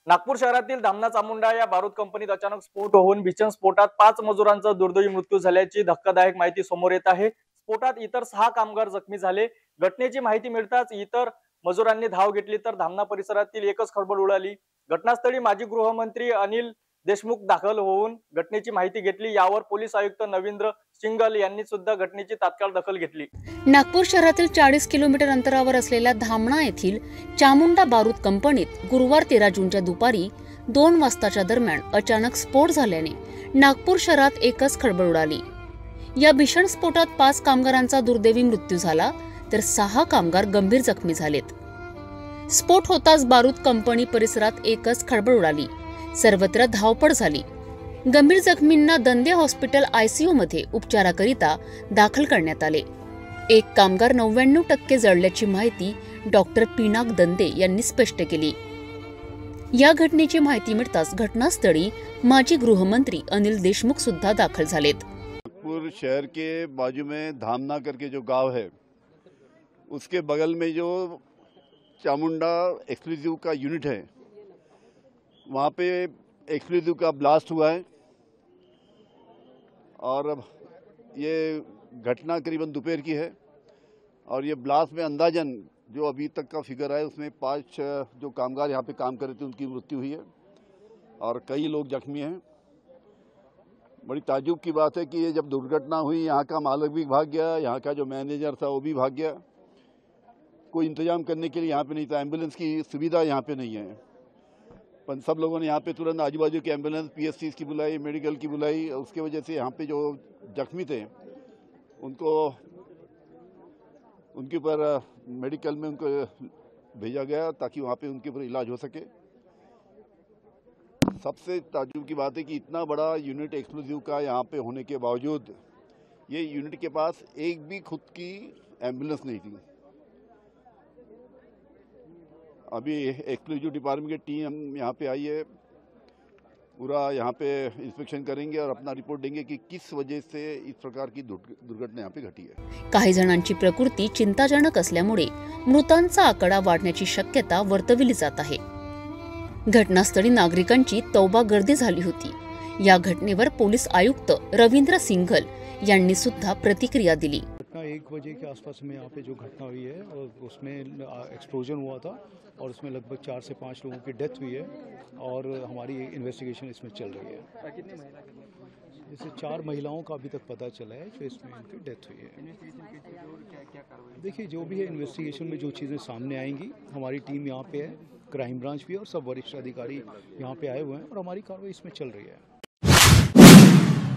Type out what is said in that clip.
नागपूर शहरातील धामणा चामुंडा या बारूद कंपनीत अचानक स्फोट होऊन भीषण स्फोटात 5 मजुरांचा दुर्दैवी मृत्यू झाल्याची धक्कादायक माहिती समोर येत आहे। स्फोटात इतर 6 कामगार जखमी झाले। घटनेची माहिती मिळताच इतर मजुरांनी धाव घेतली तर धामणा परिसरातील एकच खळबळ उडाली। घटनास्थळी माजी गृहमंत्री अनिल देशमुख दाखल होऊन घटनेची माहिती घेतली। यावर पोलीस आयुक्त नवींद्र सिंगल यांनी सुद्धा घटनेची तात्काळ दखल घेतली। नागपूर शहरातील 40 किलोमीटर अंतरावर असलेल्या धामणा येथील चामुंडा बारूद कंपनीत गुरुवार 13 जूनच्या दुपारी 2 वाजताच्या दरम्यान अचानक स्फोट झाल्याने नागपूर शहरात एकच खळबळ उडाली। या भीषण स्फोटात 5 कामगारांचा दुर्दैवी मृत्यू झाला तर 6 कामगार गंभीर जखमी झालेत। स्फोट होताच बारूद कंपनी परिसरात एकच खळबळ उडाली। सर्वत्र धावपळ झाली। गंभीर जखमींना दंदे हॉस्पिटल आयसीयू मध्ये उपचाराकरिता दाखल करण्यात आले। एक कामगार 99% जळल्याची माहिती डॉक्टर पिनाक दंदे यांनी स्पष्ट केली। या घटनेची माहिती मिळताच घटनास्थळी माजी गृहमंत्री अनिल देशमुख सुद्धा दाखल झालेत। नागपुर शहर के बाजू में धामना करके जो गांव है उसके बगल में जो चामुंडा एक्सक्लूसिव का यूनिट है वहाँ पे एक्सक्लूसिव का ब्लास्ट हुआ है और ये घटना करीबन दोपहर की है और ये ब्लास्ट में अंदाजन जो अभी तक का फिगर है उसमें 5 जो कामगार यहाँ पे काम कर रहे थे उनकी मृत्यु हुई है और कई लोग जख्मी हैं। बड़ी ताज्जुब की बात है कि ये जब दुर्घटना हुई यहाँ का मालिक भी भाग गया, यहाँ का जो मैनेजर था वो भी भाग गया। कोई इंतजाम करने के लिए यहाँ पे नहीं था, एम्बुलेंस की सुविधा यहाँ पे नहीं है। पर सब लोगों ने यहाँ पे तुरंत आजू बाजू की एम्बुलेंस पीएससी की बुलाई, मेडिकल की बुलाई। उसके वजह से यहाँ पे जो जख्मी थे उनको उनके ऊपर मेडिकल में उनको भेजा गया ताकि वहाँ पे उनके ऊपर इलाज हो सके। सबसे ताज्जुब की बात है कि इतना बड़ा यूनिट एक्सक्लूसिव का यहाँ पे होने के बावजूद ये यूनिट के पास एक भी खुद की एम्बुलेंस नहीं थी। अभी एक्सक्लूसिव डिपार्टमेंट की टीम यहाँ पे आई है, पूरा यहाँ पे इंस्पेक्शन करेंगे और अपना रिपोर्ट देंगे कि किस वजह से इस प्रकार की दुर्घटना यहाँ पे घटी है। काही जणांची प्रकृती चिंताजनक असल्यामुळे मृतांचा आकडा वाढण्याची शक्यता वर्तविली जात आहे। घटनास्थळी नागरिकांची तौबा गर्दी झाली होती। या घटनेवर पोलीस आयुक्त रवींद्र सिंघल यांनी सुद्धा प्रतिक्रिया दिली। 1 बजे के आसपास में यहाँ पे जो घटना हुई है और उसमें एक्सप्लोजन हुआ था और उसमें लगभग 4 से 5 लोगों की डेथ हुई है और हमारी इन्वेस्टिगेशन इसमें चल रही है। जैसे 4 महिलाओं का अभी तक पता चला है जो इसमें इनकी डेथ हुई है। देखिए जो भी है इन्वेस्टिगेशन में जो चीज़ें सामने आएंगी, हमारी टीम यहाँ पे है, क्राइम ब्रांच भी है और सब वरिष्ठ अधिकारी यहाँ पे आए हुए हैं और हमारी कार्रवाई इसमें चल रही है।